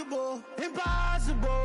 impossible, impossible.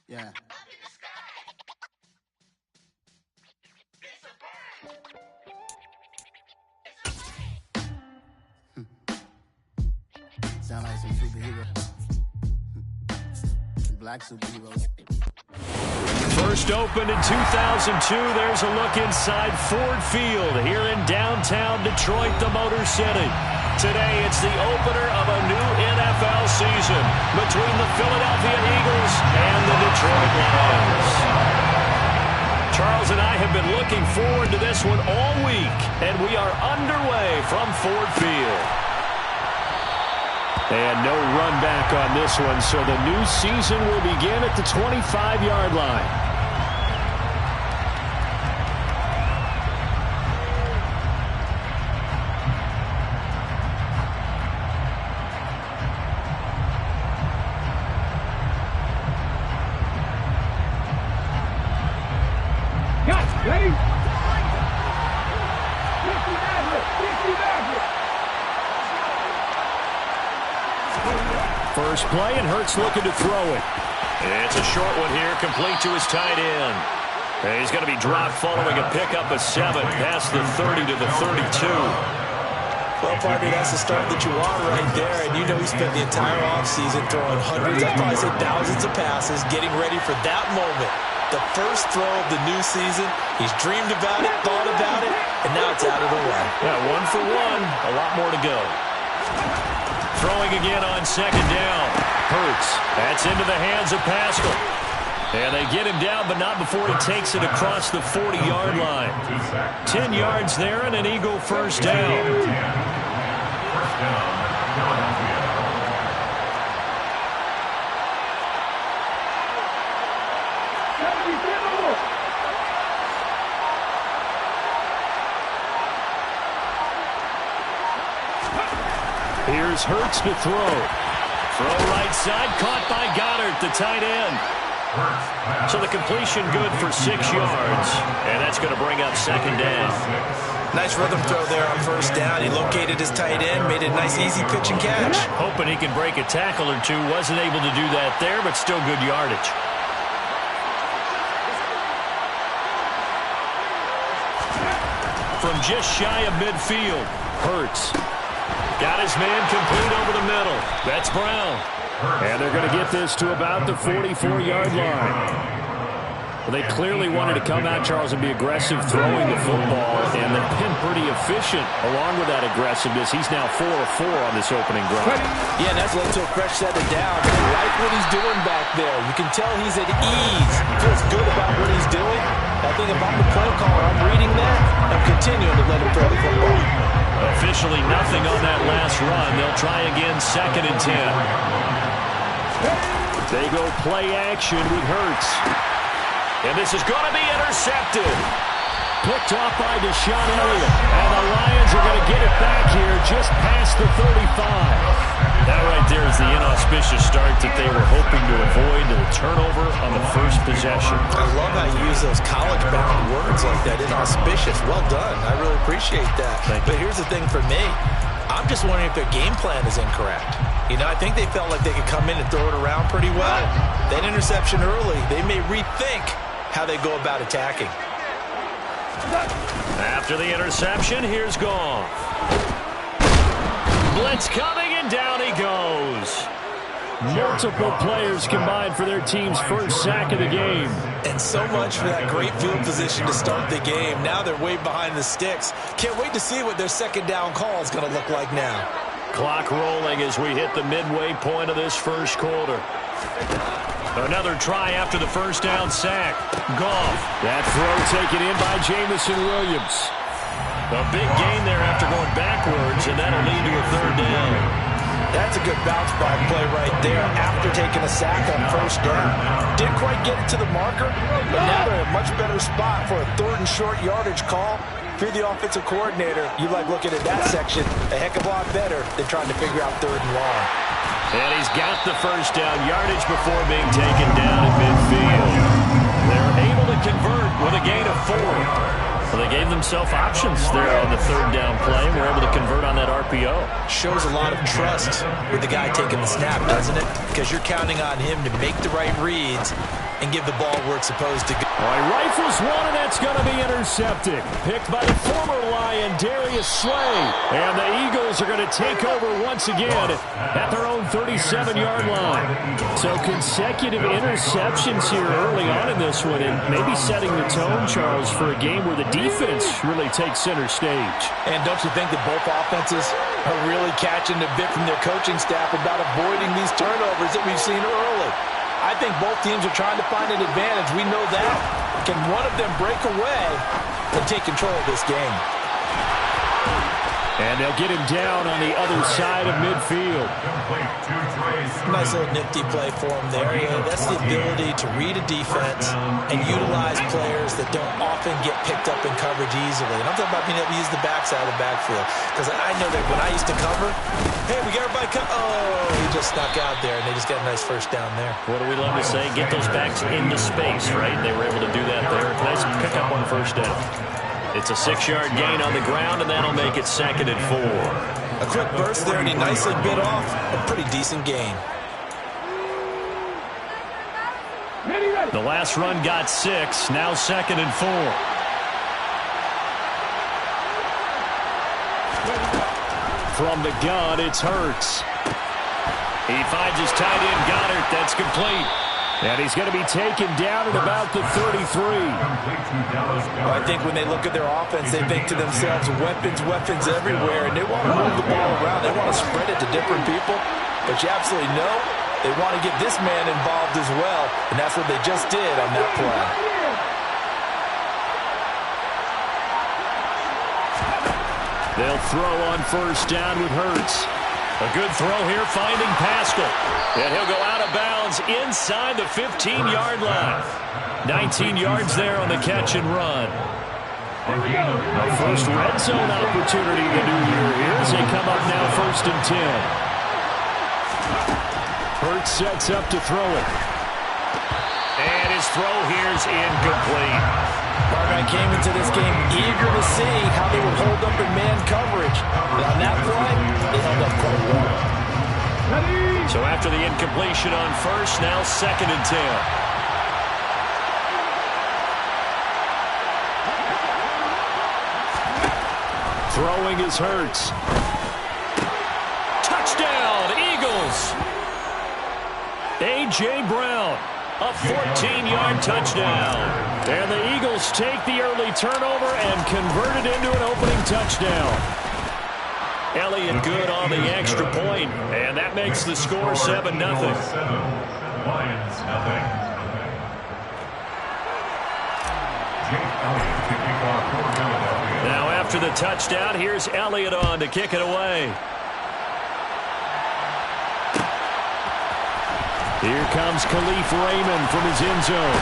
Yeah. Sound like some superheroes. Black superheroes. First opened in 2002. There's a look inside Ford Field here in downtown Detroit, the Motor City. Today, it's the opener of a new NFL season between the Philadelphia Eagles and the Detroit Lions. Charles and I have been looking forward to this one all week, and we are underway from Ford Field. And no run back on this one, so the new season will begin at the 25-yard line. First play, and Hurts looking to throw it. It's a short one here, complete to his tight end. And he's going to be dropped following a pickup of 7 past the 30 to the 32. Well, partner, that's the start that you want right there. And you know he spent the entire offseason throwing hundreds, I'd probably say thousands of passes, getting ready for that moment. The first throw of the new season. He's dreamed about it, thought about it, and now it's out of the way. Yeah, 1 for 1. A lot more to go. Throwing again on second down. Hurts. That's into the hands of Pascal. And they get him down, but not before he takes it across the 40-yard line. 10 yards there and an Eagle first down. Here's Hurts to throw. Throw right side, caught by Goddard, the tight end. So the completion good for 6 yards, and that's going to bring up second down. Nice rhythm throw there on first down. He located his tight end, made it a nice, easy pitch and catch. Hoping he can break a tackle or two. Wasn't able to do that there, but still good yardage. from just shy of midfield. Hurts got his man complete over the middle. That's Brown. And they're going to get this to about the 44-yard line. Well, they clearly wanted to come out, Charles, and be aggressive throwing the football, and they've been pretty efficient along with that aggressiveness. He's now 4 of 4 on this opening drive. Yeah, and that's led to a fresh set it down. I like what he's doing back there. You can tell he's at ease. He feels good about what he's doing. I think if I'm the play caller, I'm reading that. I'm continuing to let him throw the football. Officially nothing on that last run. They'll try again, 2nd and 10. They go play action with Hurts. And this is going to be intercepted. Picked off by Deshaun Elliott. And the Lions are going to get it back here just past the 35. That right there is the inauspicious start that they were hoping to avoid, the turnover on the first possession. I love how you use those college-bound words like that, inauspicious. Well done. I really appreciate that. But here's the thing for me. I'm just wondering if their game plan is incorrect. You know, I think they felt like they could come in and throw it around pretty well. That interception early, they may rethink how they go about attacking. After the interception, here's Goff. Blitz coming, and down he goes. Multiple players combined for their team's first sack of the game. And so much for that great field position to start the game. Now they're way behind the sticks. Can't wait to see what their second down call is going to look like now. Clock rolling as we hit the midway point of this first quarter. Another try after the first down sack. Goff. That throw taken in by Jameson Williams. A big gain there after going backwards, and that'll lead to a 3rd down. That's a good bounce back play right there after taking a sack on first down. Didn't quite get it to the marker, but now they're in a much better spot for a 3rd and short yardage call. If you're the offensive coordinator, you like looking at that section a heck of a lot better than trying to figure out 3rd and long. And he's got the first down yardage before being taken down at midfield. They're able to convert with a gain of 4. Well, they gave themselves options there on the 3rd down play, and were able to convert on that RPO. Shows a lot of trust with the guy taking the snap, doesn't it? Because you're counting on him to make the right reads and give the ball where it's supposed to go. All right, rifles one, and that's going to be intercepted. Picked by the former Lion, Darius Slay. And the Eagles are going to take over once again at their own 37-yard line. So consecutive interceptions here early on in this one, and maybe setting the tone, Charles, for a game where the defense really takes center stage. And don't you think that both offenses are really catching a bit from their coaching staff about avoiding these turnovers that we've seen early? I think both teams are trying to find an advantage. We know that. Can one of them break away and take control of this game? And they'll get him down on the other side of midfield. Nice little nifty play for him there. Yeah, that's the ability to read a defense and utilize players that don't often get picked up in coverage easily. And I'm talking about being able to use the backside of the backfield. Because I know that when I used to cover, hey, we got everybody oh, he just snuck out there, and they just got a nice first down there. What do we love to say? Get those backs into space, right? They were able to do that there. Nice pick up on first down. It's a 6-yard gain on the ground, and that'll make it 2nd and 4. A quick burst there, and he nicely bit off a pretty decent gain. The last run got 6, now 2nd and 4. From the gun, it's Hurts. He finds his tight end, Goddard. That's complete. And he's going to be taken down at about the 33. Well, I think when they look at their offense, they think to themselves, weapons, weapons everywhere, and they want to move the ball around. They want to spread it to different people. But you absolutely know they want to get this man involved as well, and that's what they just did on that play. They'll throw on first down with Hurts. A good throw here, finding Pascal. And he'll go out of bounds inside the 15-yard line. 19 yards there on the catch and run. The first red zone opportunity of the new year here as they come up now 1st and 10. Hurts sets up to throw it. And his throw here is incomplete. I came into this game eager to see how they would hold up in man coverage. But on that play, they held up quite well. So after the incompletion on first, now 2nd and 10. Throwing is Hurts. Touchdown, Eagles! A.J. Brown, a 14-yard touchdown. And the Eagles take the early turnover and convert it into an opening touchdown. Elliott good on the extra point, and that makes the score 7-0. Lions, nothing. Jake Elliott kicking off for Philadelphia. Now after the touchdown, here's Elliott on to kick it away. Here comes Khalif Raymond from his end zone.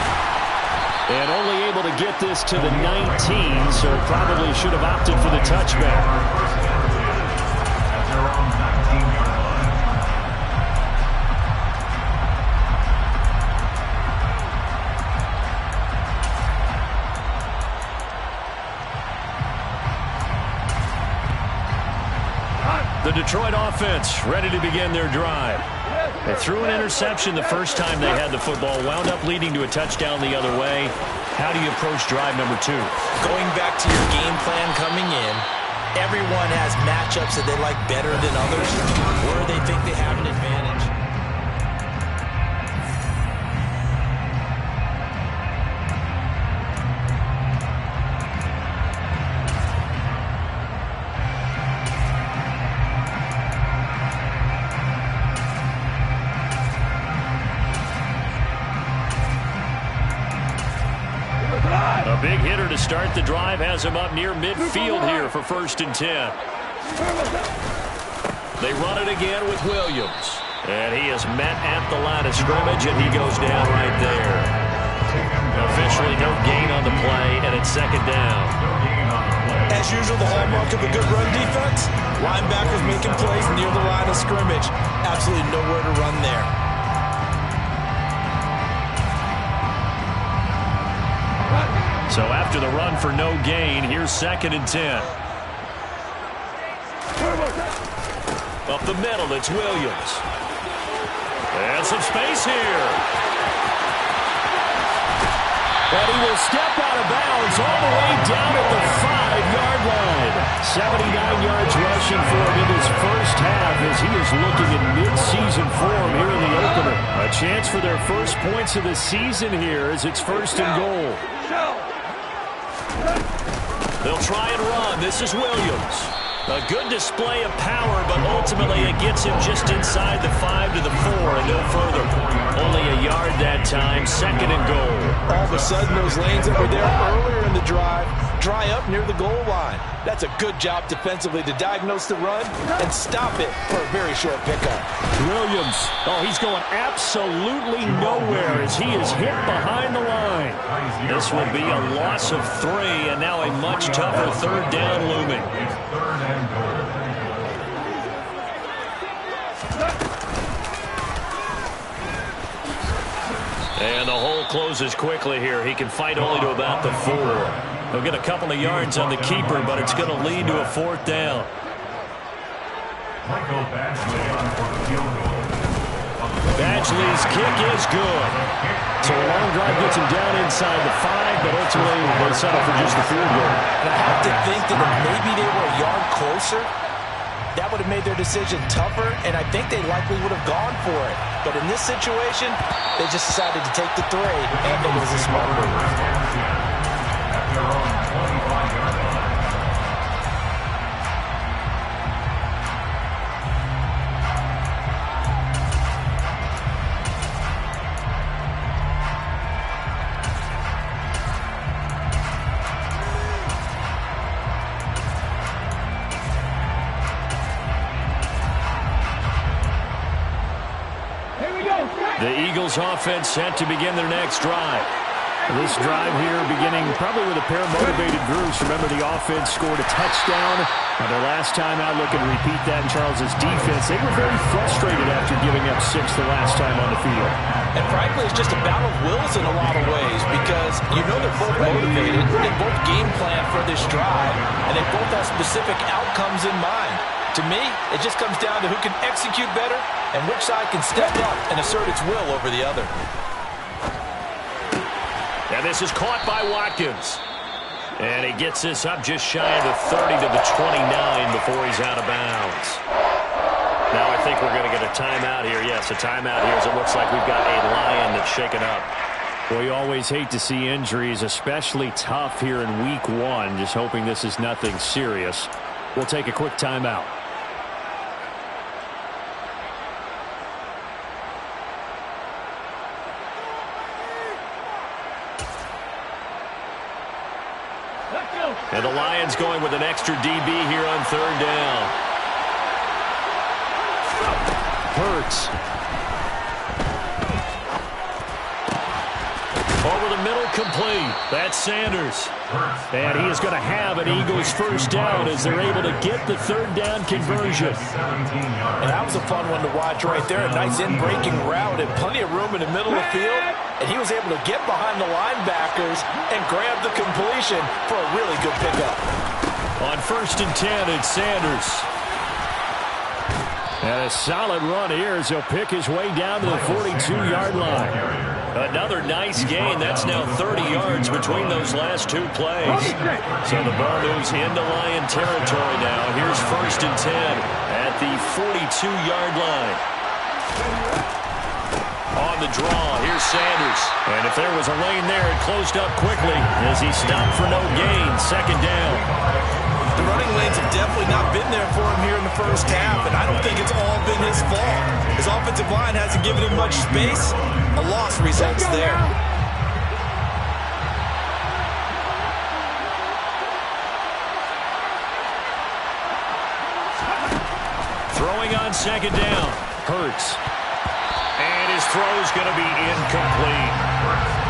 And only able to get this to the 19, so probably should have opted for the touchback. The Detroit offense ready to begin their drive. They threw an interception the first time they had the football, wound up leading to a touchdown the other way. How do you approach drive number 2? Going back to your game plan coming in, everyone has matchups that they like better than others, where they think they have an advantage. A big hitter to start the drive has him up near midfield here for 1st and 10. They run it again with Williams. And he is met at the line of scrimmage, and he goes down right there. Officially no gain on the play, and it's 2nd down. As usual, the hallmark of a good run defense, linebackers making plays near the line of scrimmage. Absolutely nowhere to run there. So after the run for no gain, here's 2nd and 10. Up the middle, it's Williams. And some space here. And he will step out of bounds all the way down at the 5-yard line. 79 yards rushing for him in his first half as he is looking in mid-season form here in the opener. A chance for their first points of the season here as it's 1st and goal. They'll try and run. This is Williams. A good display of power, but ultimately it gets him just inside the 5 to the 4 and no further. Only a yard that time, 2nd and goal. All of a sudden, those lanes that were there earlier in the drive dry up near the goal line. That's a good job defensively to diagnose the run and stop it for a very short pickup. Williams, oh, he's going absolutely nowhere as he is hit behind the line. This will be a loss of 3, and now a much tougher 3rd down looming. And the hole closes quickly here. He can fight only to about the 4. He'll get a couple of yards on the keeper, but it's going to lead to a 4th down. Badgley's kick is good. So a long drive gets him down inside the 5, but ultimately they settle for just the field goal. And I have to think that if maybe they were a yard closer, that would have made their decision tougher, and I think they likely would have gone for it. But in this situation, they just decided to take the 3, and it was a smart move. The Eagles offense set to begin their next drive. This drive here beginning probably with a pair of motivated groups. Remember, the offense scored a touchdown. Now, their last time out, looking to repeat that in Charles's defense. They were very frustrated after giving up 6 the last time on the field. And frankly, it's just a battle of wills in a lot of ways because you know they're both motivated. They both game plan for this drive, and they both have specific outcomes in mind. To me, it just comes down to who can execute better and which side can step up and assert its will over the other. And this is caught by Watkins. And he gets this up just shy of the 30 to the 29 before he's out of bounds. Now I think we're going to get a timeout here. Yes, a timeout here as it looks like we've got a Lion that's shaken up. Well, you always hate to see injuries, especially tough here in week one. Just hoping this is nothing serious. We'll take a quick timeout. And the Lions going with an extra DB here on third down. Hurts. Over the middle, complete. That's Sanders. And he is going to have an Eagles first down as they're able to get the third down conversion. And that was a fun one to watch right there. A nice in-breaking route and plenty of room in the middle of the field. And he was able to get behind the linebackers and grab the completion for a really good pickup. On 1st and 10, it's Sanders. And a solid run here as he'll pick his way down to the 42-yard line. Another nice gain. That's now 30 yards between those last two plays. So the ball moves into Lion territory now. Here's 1st and 10 at the 42-yard line. On the draw, here's Sanders. And if there was a lane there, it closed up quickly as he stopped for no gain. 2nd down. The running lanes have definitely not been there for him here in the first half, and I don't think it's all been his fault. His offensive line hasn't given him much space. A loss results there. Throwing on 2nd down. Hurts. And his throw's going to be incomplete.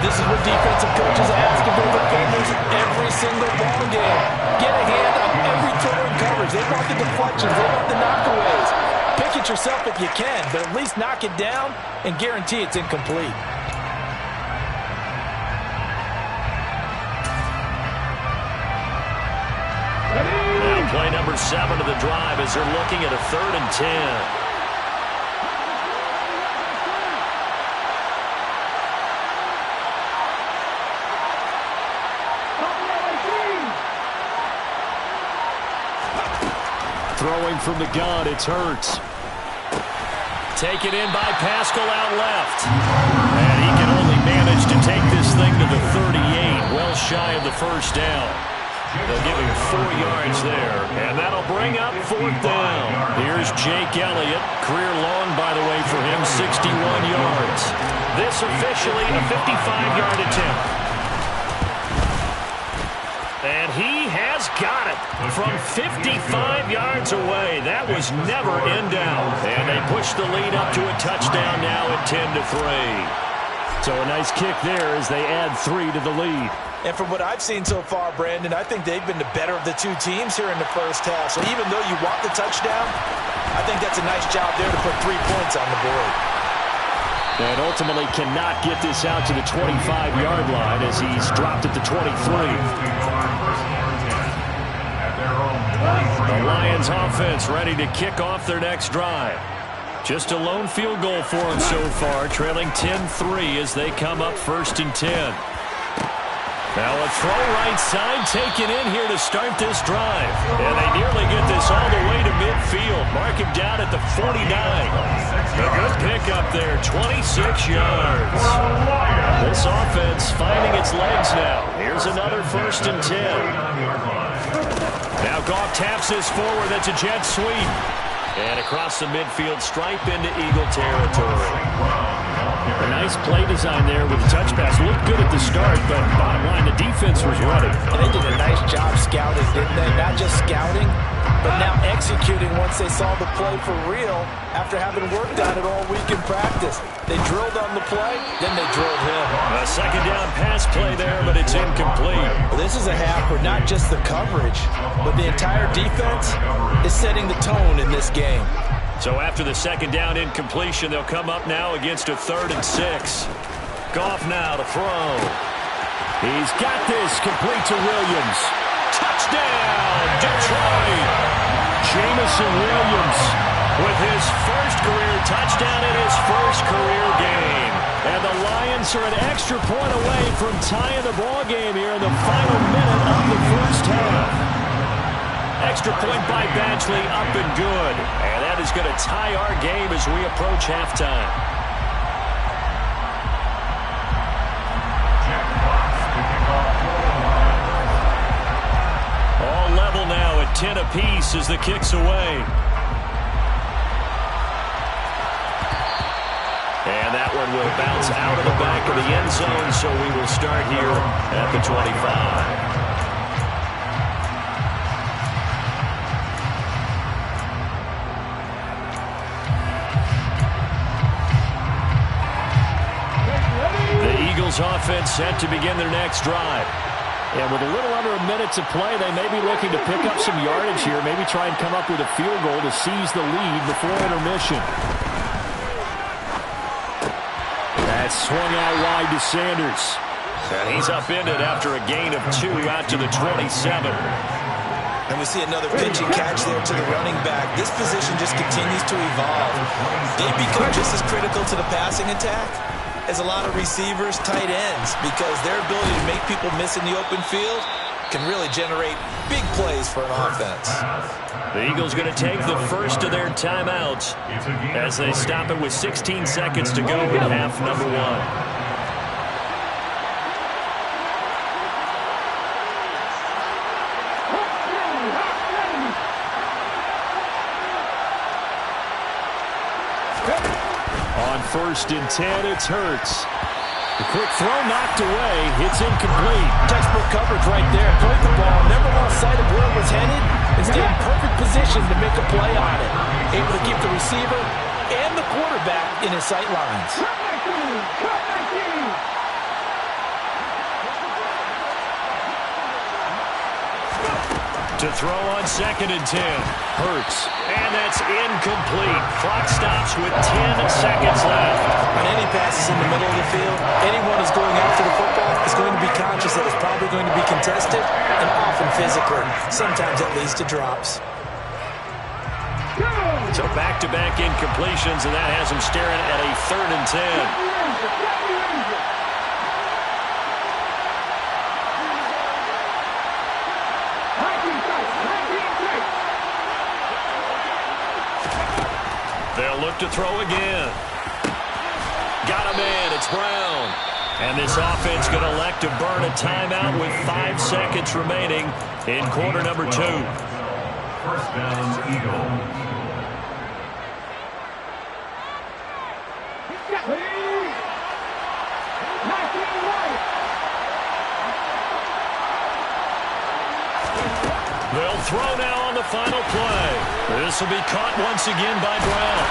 This is what defensive coaches ask of their defenders every single ball game. Get a hand on every throw in coverage. They want the deflections. They want the knockaways. Pick it yourself if you can, but at least knock it down and guarantee it's incomplete. Now play number 7 of the drive as they're looking at a 3rd and 10. Throwing from the gun, it's Hurts. Taken in by Pascal out left. And he can only manage to take this thing to the 38, well shy of the first down. They'll give him 4 yards there, and that'll bring up 4th down. Here's Jake Elliott. Career long, by the way, for him, 61 yards. This officially a 55-yard attempt. And he has got it from 55 yards away. That was never in doubt. And they push the lead up to a touchdown now at 10-3. So a nice kick there as they add 3 to the lead. And from what I've seen so far, Brandon, I think they've been the better of the two teams here in the first half. So even though you want the touchdown, I think that's a nice job there to put 3 points on the board. And ultimately cannot get this out to the 25-yard line as he's dropped at the 23. The Lions offense ready to kick off their next drive. Just a lone field goal for them so far, trailing 10-3 as they come up 1st and 10. Now a throw right side taken in here to start this drive. And they nearly get this all the way to midfield. Mark him down at the 49. A good pickup there, 26 yards. This offense finding its legs now. Here's another 1st and 10. Now Goff taps this forward. That's a jet sweep. And across the midfield stripe into Eagle territory. A nice play design there with the touch pass. Looked good at the start, but bottom line, the defense was ready. And they did a nice job scouting, didn't they? Not just scouting, but now executing once they saw the play for real after having worked on it all week in practice. They drilled on the play, then they drilled him. A 2nd down pass play there, but it's incomplete. Well, this is a half where not just the coverage, but the entire defense is setting the tone in this game. So after the 2nd down incompletion, they'll come up now against a 3rd and 6. Goff now to throw. He's got this complete to Williams. Touchdown, Detroit! Jameson Williams with his first career touchdown in his first career game. And the Lions are an extra point away from tying the ball game here in the final minute of the first half. Extra point by Badgley, up and good. And that is going to tie our game as we approach halftime. All level now at 10 apiece as the kick's away. And that one will bounce out of the back of the end zone, so we will start here at the 25. The Eagles offense set to begin their next drive. And with a little under a minute to play, they may be looking to pick up some yardage here, maybe try and come up with a field goal to seize the lead before intermission. That's swung out wide to Sanders. And he's upended after a gain of 2 out to the 27. And we see another pitch and catch there to the running back. This position just continues to evolve. They become just as critical to the passing attack as a lot of receivers, tight ends, because their ability to make people miss in the open field can really generate big plays for an offense. The Eagles going to take the first of their timeouts as they stop it with 16 seconds to go in half number 1. First and 10, it's Hurts. The quick throw knocked away. It's incomplete. Textbook coverage right there. Throwing the ball, never lost sight of where it was headed, and stayed in perfect position to make a play on it. Able to keep the receiver and the quarterback in his sight lines. To throw on second and 10. Hurts. And that's incomplete. Clock stops with 10 seconds left. On any passes in the middle of the field, anyone who's going after the football is going to be conscious that it's probably going to be contested and often physical. Sometimes that leads to drops. So back-to-back incompletions, and that has him staring at a 3rd and 10. They'll look to throw again. Got a man. It's Brown. And this offense going to elect to burn a timeout with 5 seconds remaining in quarter number 2. First down, Eagles. They'll throw now on the final play. This will be caught once again by Brown.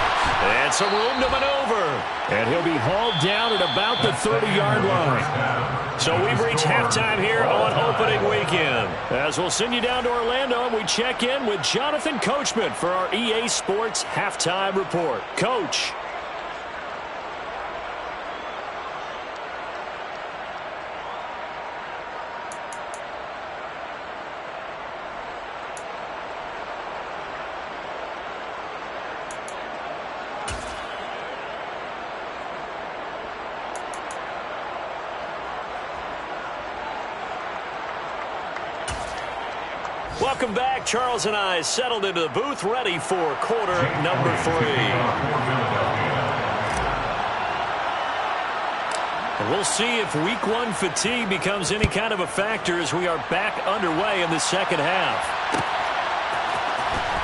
And some room to maneuver. And he'll be hauled down at about the 30-yard line. So we've reached halftime here on opening weekend. As we'll send you down to Orlando, and we check in with Jonathan Coachman for our EA Sports Halftime Report. Coach. Welcome back. Charles and I settled into the booth, ready for quarter number 3. And we'll see if week 1 fatigue becomes any kind of a factor as we are back underway in the second half.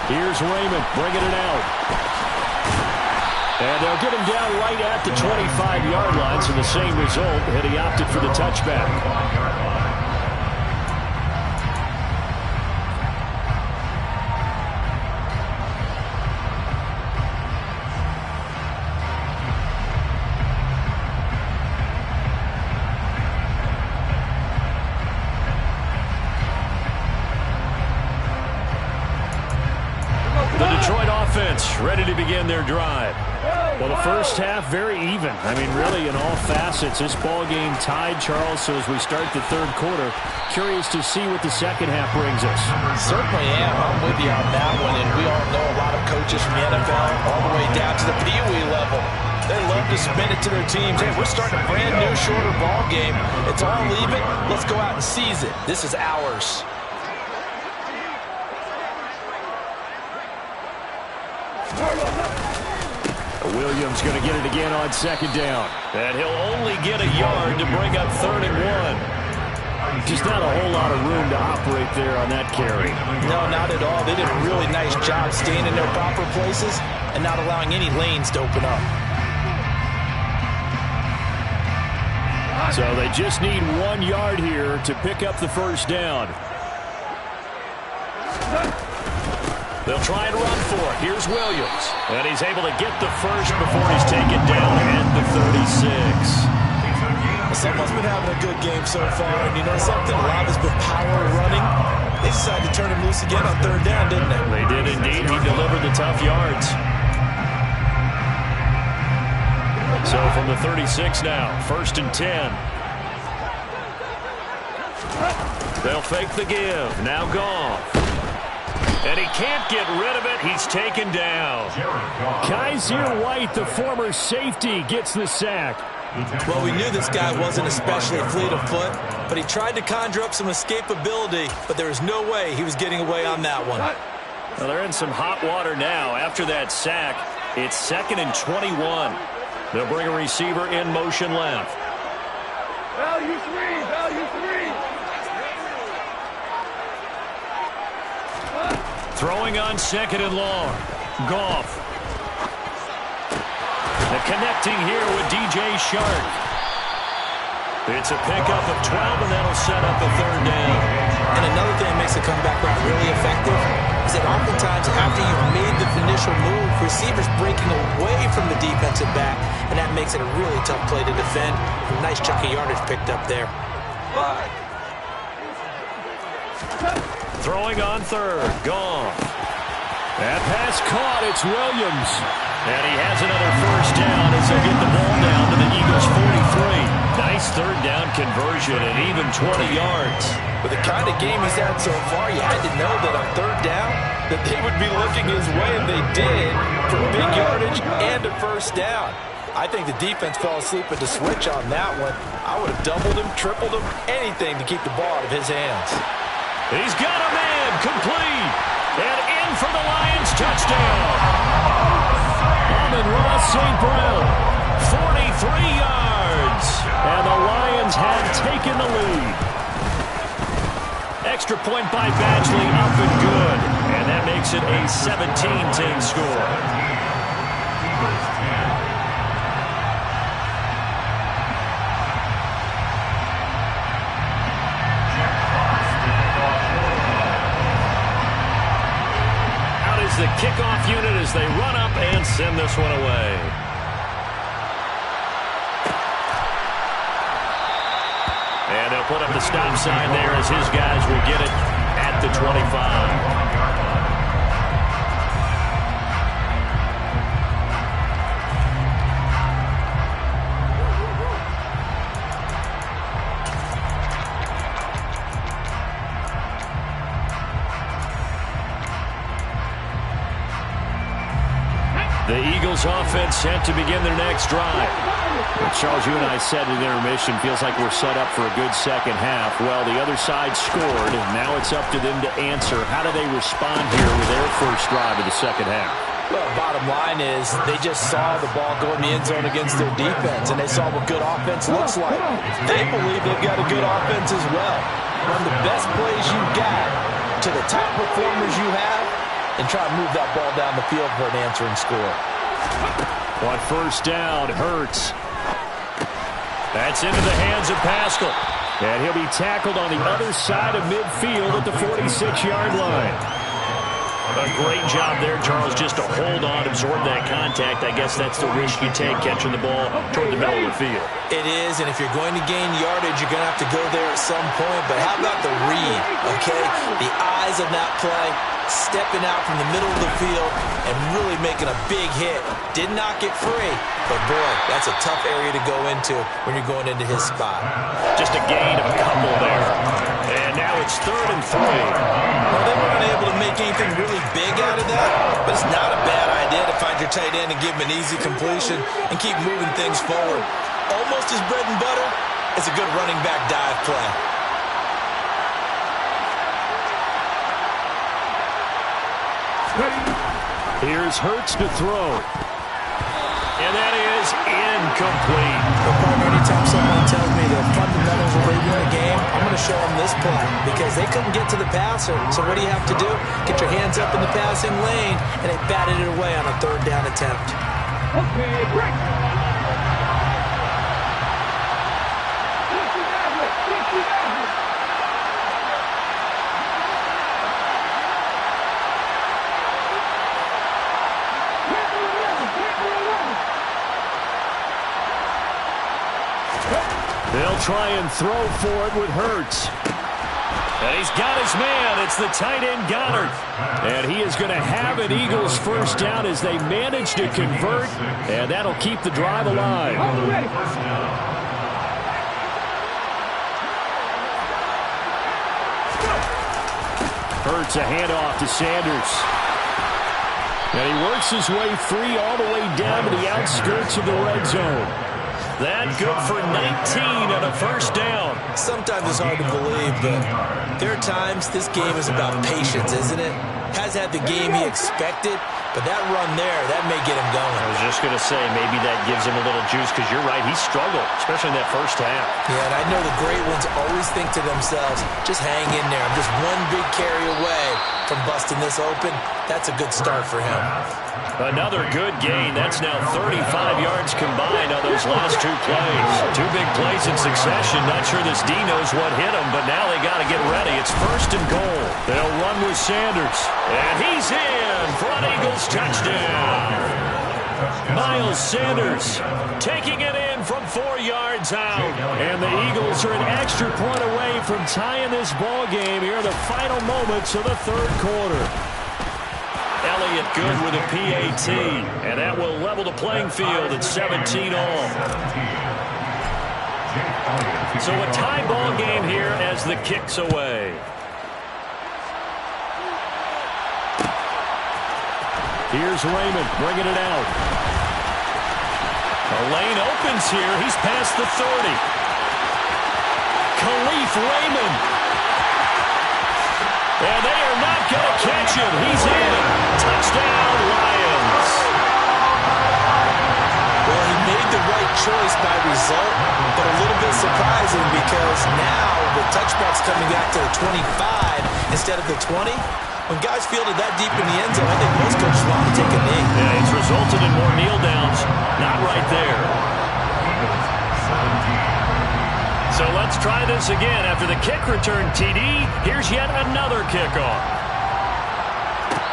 Here's Raymond bringing it out. And they'll get him down right at the 25-yard line, so the same result, and he opted for the touchback. Ready to begin their drive. Well, the first half, very even. I mean, really, in all facets, this ball game tied, Charles. So as we start the third quarter, curious to see what the second half brings us. Certainly am. I'm with you on that one. And we all know a lot of coaches from the NFL all the way down to the Pee Wee level. They love to spin it to their teams. Hey, we're starting a brand new, shorter ball game. It's all even. Let's go out and seize it. This is ours. Williams going to get it again on second down. And he'll only get a yard to bring up 3rd and 1. Just not a whole lot of room to operate there on that carry. No, not at all. They did a really nice job staying in their proper places and not allowing any lanes to open up. So they just need 1 yard here to pick up the first down. They'll try and run for it. Here's Williams. And he's able to get the first before he's taken down at the 36. Someone's been having a good game so far, and you know something? A lot has been power running. They decided to turn him loose again on 3rd down, didn't they? They did indeed. He delivered the tough yards. So from the 36 now, 1st and 10. They'll fake the give. Now Goff. And he can't get rid of it. He's taken down. Kaiser White, the former safety, gets the sack. Well, we knew this guy wasn't especially fleet of foot, but he tried to conjure up some escapability, but there was no way he was getting away on that one. Well, they're in some hot water now. After that sack, it's 2nd and 21. They'll bring a receiver in motion left. Value 3, value 3. Throwing on 2nd and long. Goff. The connecting here with DJ Shark. It's a pickup of 12, and that'll set up a 3rd down. And another thing that makes the comeback run really effective is that oftentimes after you've made the initial move, receivers breaking away from the defensive back, and that makes it a really tough play to defend. A nice chunk of yardage picked up there. Throwing on 3rd. Goff. That pass caught. It's Williams. And he has another first down as they get the ball down to the Eagles' 43. Nice 3rd down conversion and even 20 yards. With the kind of game he's had so far, you had to know that on 3rd down that they would be looking his way, and they did, for big yardage and a first down. I think the defense fell asleep at the switch on that one. I would have doubled him, tripled him, anything to keep the ball out of his hands. He's got a man, complete, and in for the Lions touchdown. Amon-Ra St. Brown, 43 yards, and the Lions have taken the lead. Extra point by Badgley, up and good, and that makes it a 17-10 score. The kickoff unit as they run up and send this one away. And they'll put up the stop sign there as his guys will get it at the 25. The Eagles offense set to begin their next drive. Charles, you and I said in intermission, feels like we're set up for a good second half. Well, the other side scored, and now it's up to them to answer. How do they respond here with their first drive of the second half? Well, bottom line is they just saw the ball go in the end zone against their defense, and they saw what good offense looks like. They believe they've got a good offense as well. Run the best plays you got to the top performers you have, and try to move that ball down the field for an answering score. On first down, Hurts. That's into the hands of Pascal. And he'll be tackled on the other side of midfield at the 46-yard line. A great job there, Charles, just to hold on, absorb that contact. I guess that's the risk you take, catching the ball toward the middle of the field. It is, and if you're going to gain yardage, you're going to have to go there at some point. But how about the read, okay? The eyes of that play, stepping out from the middle of the field and really making a big hit. Did not get free, but boy, that's a tough area to go into when you're going into his spot. Just a gain of a couple there. And now it's 3rd and 3. Well, they weren't able able to make anything really big out of that, but it's not a bad idea to find your tight end and give him an easy completion and keep moving things forward. Almost his bread and butter is a good running back dive play. Here's Hurts to throw. And that is incomplete. Well, partner, anytime someone tells me the fundamentals of reading the game, I'm going to show them this play because they couldn't get to the passer. So what do you have to do? Get your hands up in the passing lane, and they batted it away on a third down attempt. Okay, break. They'll try and throw for it with Hurts. And he's got his man. It's the tight end Goddard. And he is going to have an Eagles first down as they manage to convert. And that'll keep the drive alive. Hurts a handoff to Sanders. And he works his way free all the way down to the outskirts of the red zone. That good for 19 and a first down. Sometimes it's hard to believe, but there are times this game is about patience, isn't it? Has had the game he expected, but that run there, that may get him going. I was just going to say, maybe that gives him a little juice, because you're right, he struggled, especially in that first half. Yeah, and I know the great ones always think to themselves, just hang in there. I'm just one big carry away from busting this open. That's a good start for him. Another good gain. That's now 35 yards combined on those last two plays. Two big plays in succession. Not sure this D knows what hit him, but now they got to get ready. It's first and goal. They'll run with Sanders. And he's in for an Eagles touchdown. Miles Sanders taking it in from 4 yards out. And the Eagles are an extra point away from tying this ball game here in the final moments of the third quarter. Elliott good with a PAT, and that will level the playing field at 17 all. So a tie ball game here as the kick's away. Here's Raymond bringing it out. The lane opens here. He's past the 30. Khalif Raymond. And they are not going to catch him. He's in. Touchdown, Lions. Well, he made the right choice by result, but a little bit surprising because now the touchback's coming back to the 25 instead of the 20. When guys fielded that deep in the end zone, I think most coaches want to take a knee. Yeah, it's resulted in more kneel downs. Not right there. So let's try this again. After the kick return TD, here's yet another kickoff.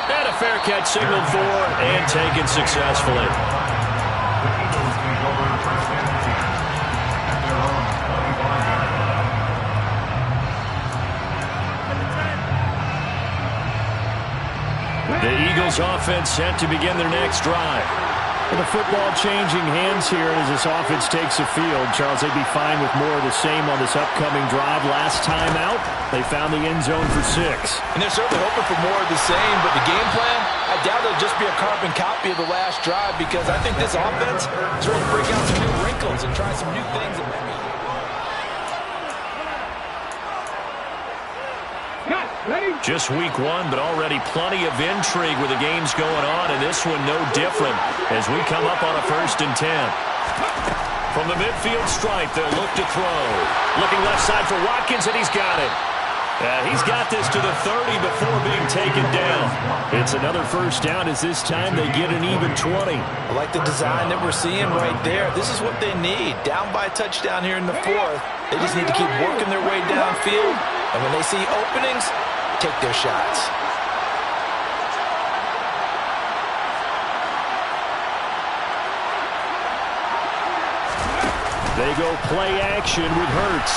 And a fair catch signaled for and taken successfully. The Eagles offense set to begin their next drive. With the football changing hands here as this offense takes the field. Charles, they'd be fine with more of the same on this upcoming drive. Last time out, they found the end zone for 6. And they're certainly hoping for more of the same, but the game plan, I doubt it'll just be a carbon copy of the last drive because I think this offense is ready to break out some new wrinkles and try some new things. Just week 1, but already plenty of intrigue with the games going on, and this one no different as we come up on a 1st and 10. From the midfield stripe, they'll look to throw. Looking left side for Watkins, and he's got it. He's got this to the 30 before being taken down. It's another first down as this time they get an even 20. I like the design that we're seeing right there. This is what they need. Down by a touchdown here in the 4th. They just need to keep working their way downfield, and when they see openings, take their shots. They go play action with Hurts.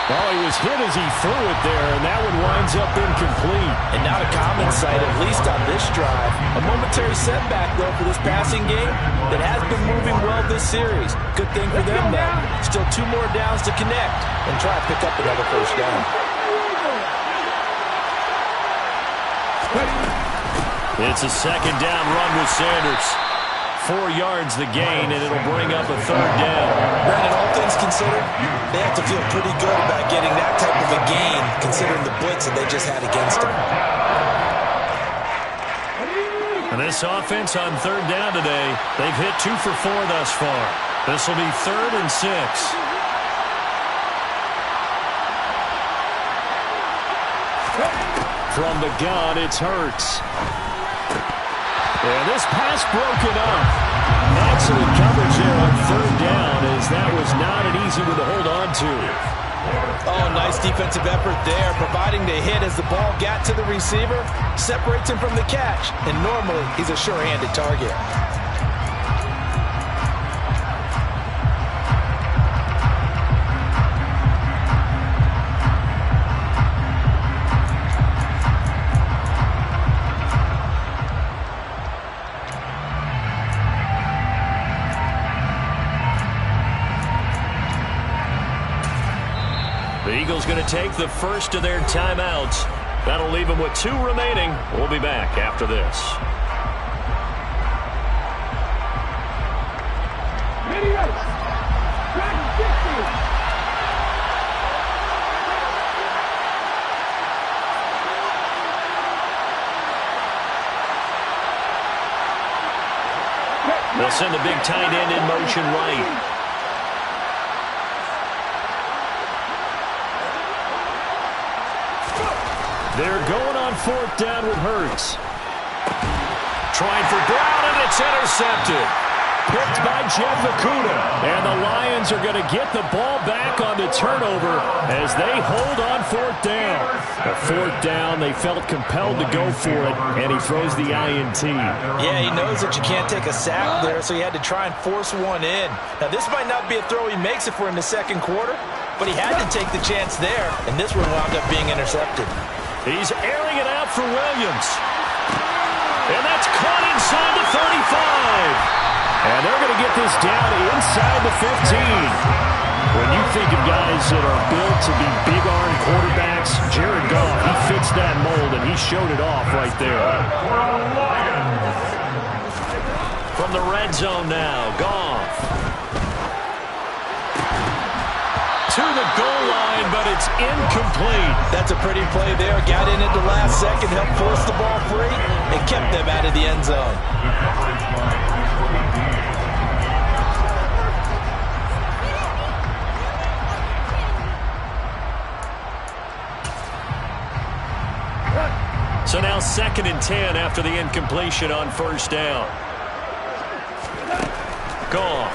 Well, he was hit as he threw it there, and that one winds up incomplete. And not a common sight, at least on this drive. A momentary setback, though, for this passing game that has been moving well this series. Good thing for them, though. Still 2 more downs to connect and try to pick up another first down. It's a second down run with Sanders. 4 yards the gain, and it'll bring up a third down. Brandon, all things considered, they have to feel pretty good about getting that type of a gain, considering the blitz that they just had against them. And this offense on third down today, they've hit 2 for 4 thus far. This will be 3rd and 6. From the gun, it's Hurts. And this pass broken up. Excellent coverage there on third down, as that was not an easy one to hold on to. Oh, nice defensive effort there, providing the hit as the ball got to the receiver, separates him from the catch, and normally he's a sure-handed target. The Eagles going to take the first of their timeouts. That'll leave them with 2 remaining. We'll be back after this. They'll send the big tight end in motion right. They're going on 4th down with Hurts. Trying for Brown, and it's intercepted. Picked by Jeff Okudah. And the Lions are going to get the ball back on the turnover as they hold on 4th down. A 4th down, they felt compelled to go for it, and he throws the INT. Yeah, he knows that you can't take a sack there, so he had to try and force one in. Now, this might not be a throw he makes if we're in the second quarter, but he had to take the chance there, and this one wound up being intercepted. He's airing it out for Williams. And that's caught inside the 35. And they're going to get this down inside the 15. When you think of guys that are built to be big-arm quarterbacks, Jared Goff, he fits that mold, and he showed it off right there. From the red zone now, Goff. To the goal line, but it's incomplete. That's a pretty play there. Got in at the last second, helped force the ball free, and kept them out of the end zone. So now 2nd and 10 after the incompletion on 1st down. Goff.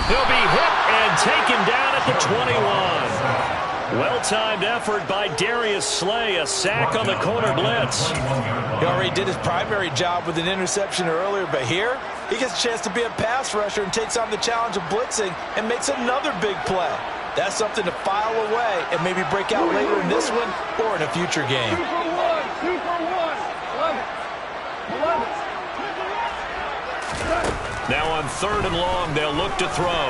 He'll be hit and taken down at the 21. Well-timed effort by Darius Slay. A sack on the corner blitz. He already did his primary job with an interception earlier, but here he gets a chance to be a pass rusher and takes on the challenge of blitzing and makes another big play. That's something to file away and maybe break out later in this one or in a future game. 2 for 1. 11. Now on 3rd and long, they'll look to throw.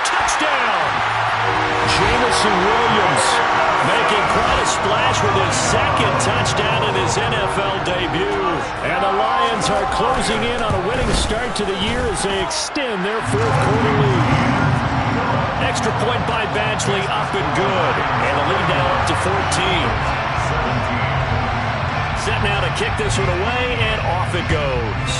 Touchdown! Jameson Williams making quite a splash with his 2nd touchdown in his NFL debut. And the Lions are closing in on a winning start to the year as they extend their 4th quarter lead. Extra point by Badgley, up and good. And the lead now up to 14. Set now to kick this one away, and off it goes.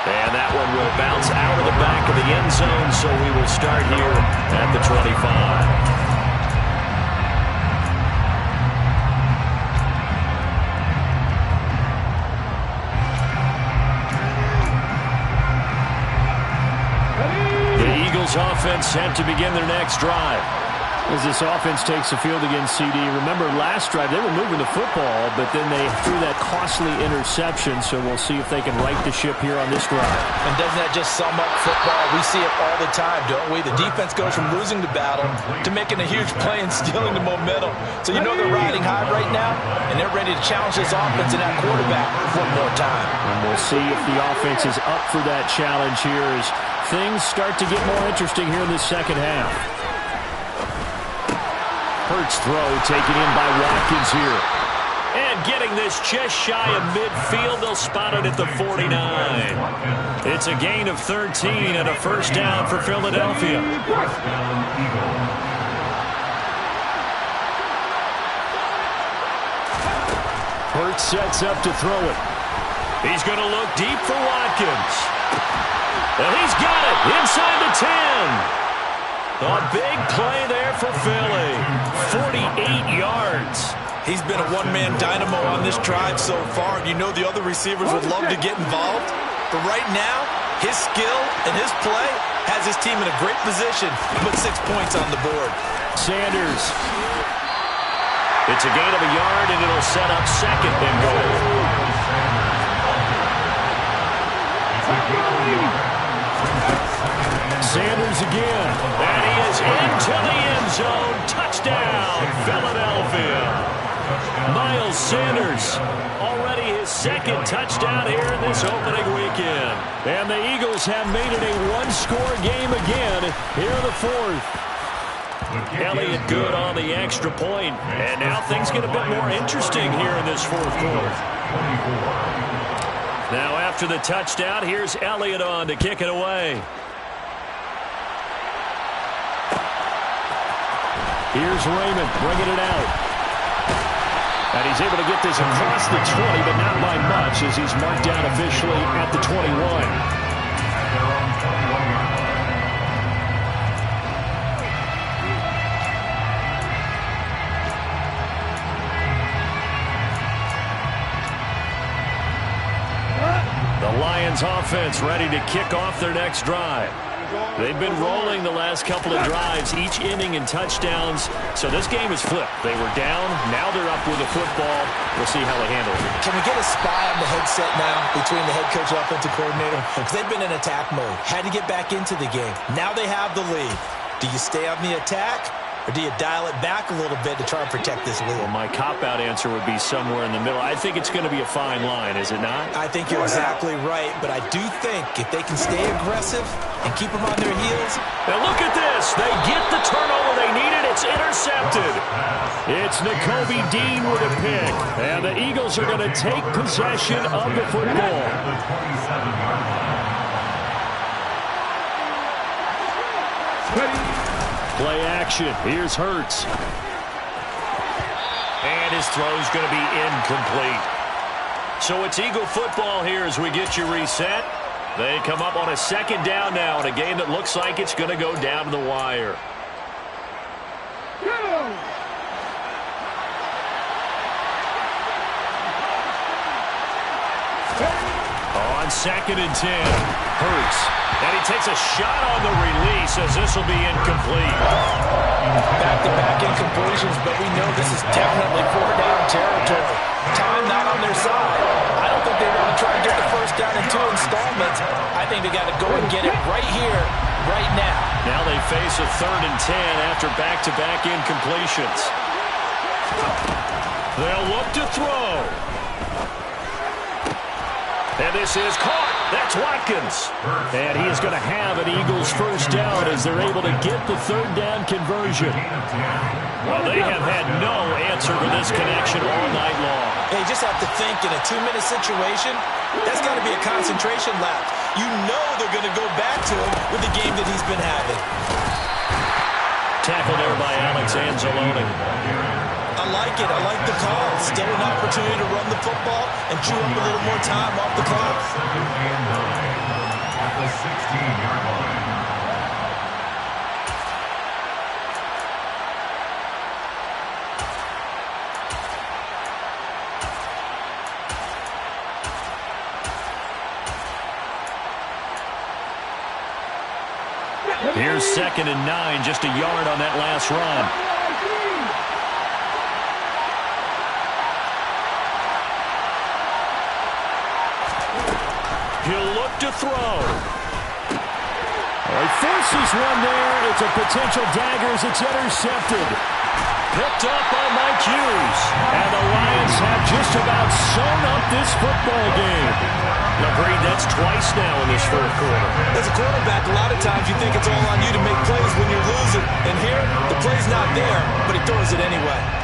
And that one will bounce out of the back of the end zone, so we will start here at the 25. Offense set to begin their next drive. As this offense takes the field against CD, remember last drive they were moving the football, but then they threw that costly interception, so we'll see if they can right the ship here on this drive. And doesn't that just sum up football? We see it all the time, don't we? The defense goes from losing the battle to making a huge play and stealing the momentum. So you know they're riding high right now, and they're ready to challenge this offense and that quarterback one more time. And we'll see if the offense is up for that challenge here as things start to get more interesting here in the second half. Hurts throw taken in by Watkins here. And getting this just shy of midfield, they'll spot it at the 49. It's a gain of 13 and a first down for Philadelphia. First down, Eagles. Hurts sets up to throw it. He's going to look deep for Watkins. And he's got it inside the 10. A big play there for Philly. 48 yards. He's been a one-man dynamo on this drive so far, and you know the other receivers would love to get involved. But right now, his skill and his play has his team in a great position to put 6 points on the board. Sanders. It's a gain of a yard, and it'll set up second and goal. Sanders again. And he is into the end zone. Touchdown, Philadelphia. Miles Sanders, already his second touchdown here in this opening weekend. And the Eagles have made it a one-score game again here in the fourth. Elliott good on the extra point. And now things get a bit more interesting here in this fourth quarter. Now after the touchdown, here's Elliott on to kick it away. Here's Raymond bringing it out. And he's able to get this across the 20, but not by much as he's marked down officially at the 21. The Lions offense ready to kick off their next drive. They've been rolling the last couple of drives, each inning in touchdowns. So this game is flipped. They were down. Now they're up with the football. We'll see how they handle it. Can we get a spy on the headset now between the head coach and offensive coordinator? Because they've been in attack mode. Had to get back into the game. Now they have the lead. Do you stay on the attack? Or do you dial it back a little bit to try and protect this lead? Well, my cop-out answer would be somewhere in the middle. I think it's going to be a fine line, is it not? I think you're exactly right, but I do think if they can stay aggressive and keep them on their heels. Now look at this. They get the turnover they needed. It's intercepted. It's Nakobe Dean with a pick. And the Eagles are going to take possession of the football. Play action. Here's Hurts. And his throw's going to be incomplete. So it's Eagle football here as we get you reset. They come up on a second down now in a game that looks like it's going to go down to the wire. On 2nd and 10, Hurts. And he takes a shot on the release as this will be incomplete. Back-to-back incompletions, but we know this is definitely 4-down territory. Time not on their side. I don't think they want to try and get the first down in 2 installments. I think they got to go and get it right here, right now. Now they face a 3rd and 10 after back-to-back incompletions. They'll look to throw. And this is caught. That's Watkins. And he is going to have an Eagles first down as they're able to get the 3rd down conversion. Well, they have had no answer for this connection all night long. They just have to think in a 2-minute situation, that's got to be a concentration lapse. You know they're going to go back to him with the game that he's been having. Tackle there by Alex Anzalone. I like it. I like the call. Still an opportunity to run the football and chew up a little more time off the clock. At the 16-yard line. Here's 2nd and 9, just a yard on that last run. He'll look to throw. He forces one there. It's a potential dagger as it's intercepted. Picked up by Mike Hughes. And the Lions have just about sewn up this football game. Agreed, that's twice now in this fourth quarter. As a quarterback, a lot of times you think it's all on you to make plays when you're losing. And here, the play's not there, but he he throws it anyway.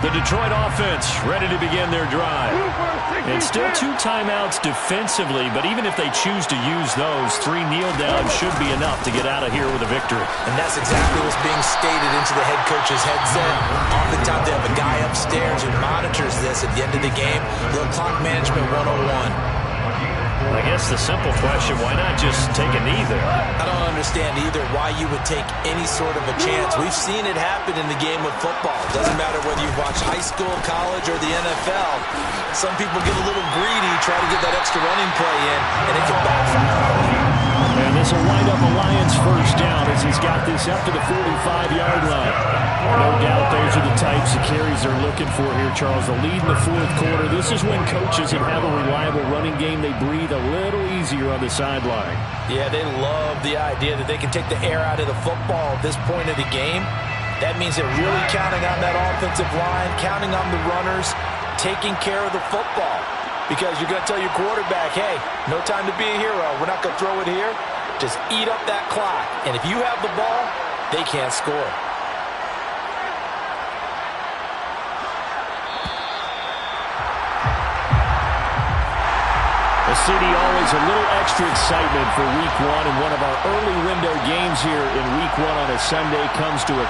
The Detroit offense ready to begin their drive. And still 2 timeouts defensively, but even if they choose to use those, 3 kneel downs should be enough to get out of here with a victory. And that's exactly what's being stated into the head coach's headset. Oftentimes they have a guy upstairs who monitors this at the end of the game. Little clock management 101. I guess the simple question, why not just take a knee there? I don't understand either why you would take any sort of a chance. We've seen it happen in the game of football. It doesn't matter whether you watch high school, college, or the NFL. Some people get a little greedy, try to get that extra running play in, and it can backfire. And this will wind up a Lions first down as he's got this up to the 45-yard line. No doubt those are the types of carries they're looking for here, Charles. The lead in the 4th quarter. This is when coaches that have a reliable running game, they breathe a little easier on the sideline. Yeah, they love the idea that they can take the air out of the football at this point of the game. That means they're really counting on that offensive line, counting on the runners, taking care of the football. Because you're going to tell your quarterback, hey, no time to be a hero. We're not going to throw it here. Just eat up that clock. And if you have the ball, they can't score. CD, always a little extra excitement for Week 1, and one of our early window games here in Week 1 on a Sunday comes to a